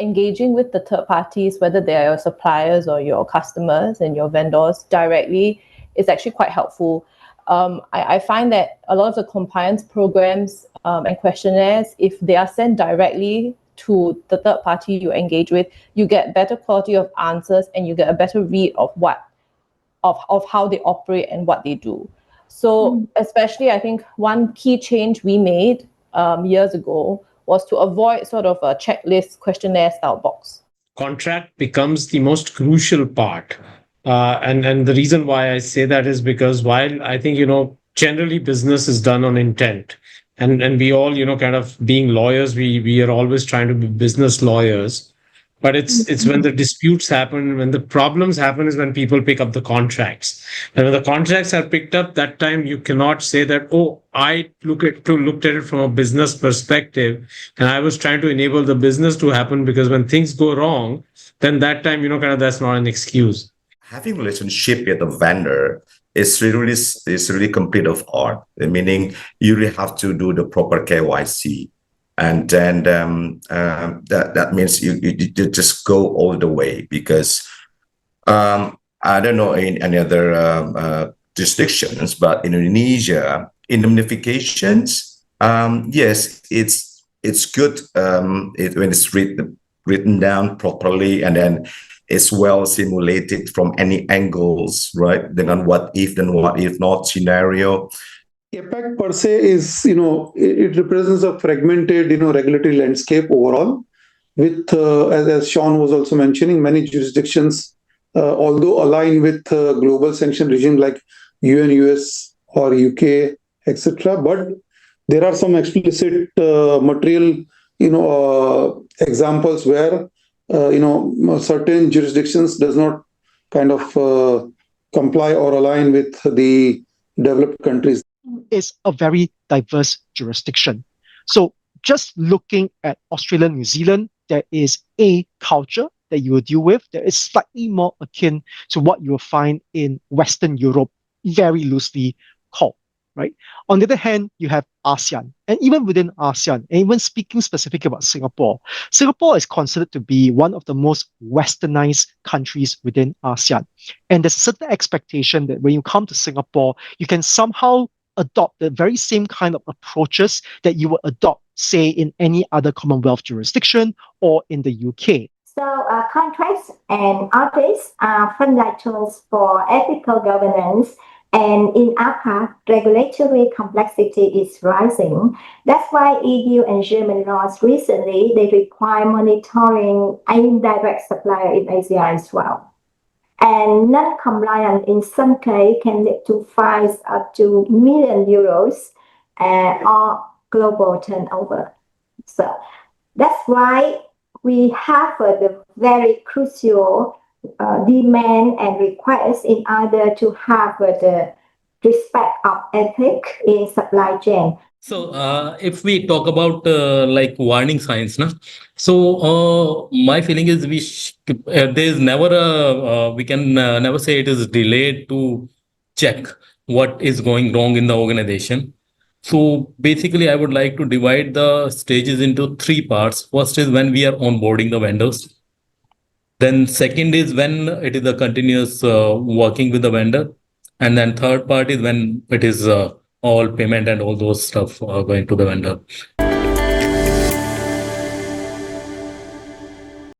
engaging with the third parties, whether they are your suppliers or your customers and your vendors directly, is actually quite helpful. I find that a lot of the compliance programs and questionnaires, if they are sent directly to the third party you engage with, you get better quality of answers and you get a better read of how they operate and what they do. So especially, I think one key change we made years ago was to avoid sort of a checklist questionnaire style box. Contract becomes the most crucial part. And the reason why I say that is because while I think, generally business is done on intent, and we all, kind of being lawyers, we are always trying to be business lawyers. But it's when the disputes happen, when the problems happen, is when people pick up the contracts. And when the contracts are picked up, that time you cannot say that, oh, I looked at it from a business perspective, and I was trying to enable the business to happen, because when things go wrong, then that time, that's not an excuse. Having relationship with a vendor is really complete of art, meaning you really have to do the proper KYC. And then that means you just go all the way, because I don't know in any other jurisdictions, but in Indonesia, indemnifications, yes, it's good when it's written down properly, and then it's well simulated from any angles, right? Then what if not scenario. APAC per se is, it represents a fragmented, regulatory landscape overall, with, as Sean was also mentioning, many jurisdictions, although aligned with global sanction regime like UN, US, or UK, etc. But there are some explicit material, examples where, certain jurisdictions does not kind of comply or align with the developed countries. Is a very diverse jurisdiction. So just looking at Australia, New Zealand, there is a culture that you will deal with that is slightly more akin to what you will find in Western Europe, very loosely called, right? On the other hand, you have ASEAN. And even within ASEAN, and even speaking specifically about Singapore, Singapore is considered to be one of the most westernized countries within ASEAN. And there's a certain expectation that when you come to Singapore, you can somehow adopt the very same kind of approaches that you would adopt, say, in any other Commonwealth jurisdiction or in the UK. So contracts and audits are fundamentals for ethical governance, and in APAC, regulatory complexity is rising. That's why EU and German laws recently, they require monitoring indirect supplier in Asia as well. And non-compliance in some cases can lead to fines up to million euros or global turnover. So that's why we have the very crucial demand and request in order to have the respect of ethics in supply chain. So if we talk about like warning signs, so my feeling is there is never we can never say it is delayed to check what is going wrong in the organization. So basically, I would like to divide the stages into three parts. First is when we are onboarding the vendors. Then second is when it is a continuous working with the vendor. And then third part is when it is all payment and all those stuff going to the vendor.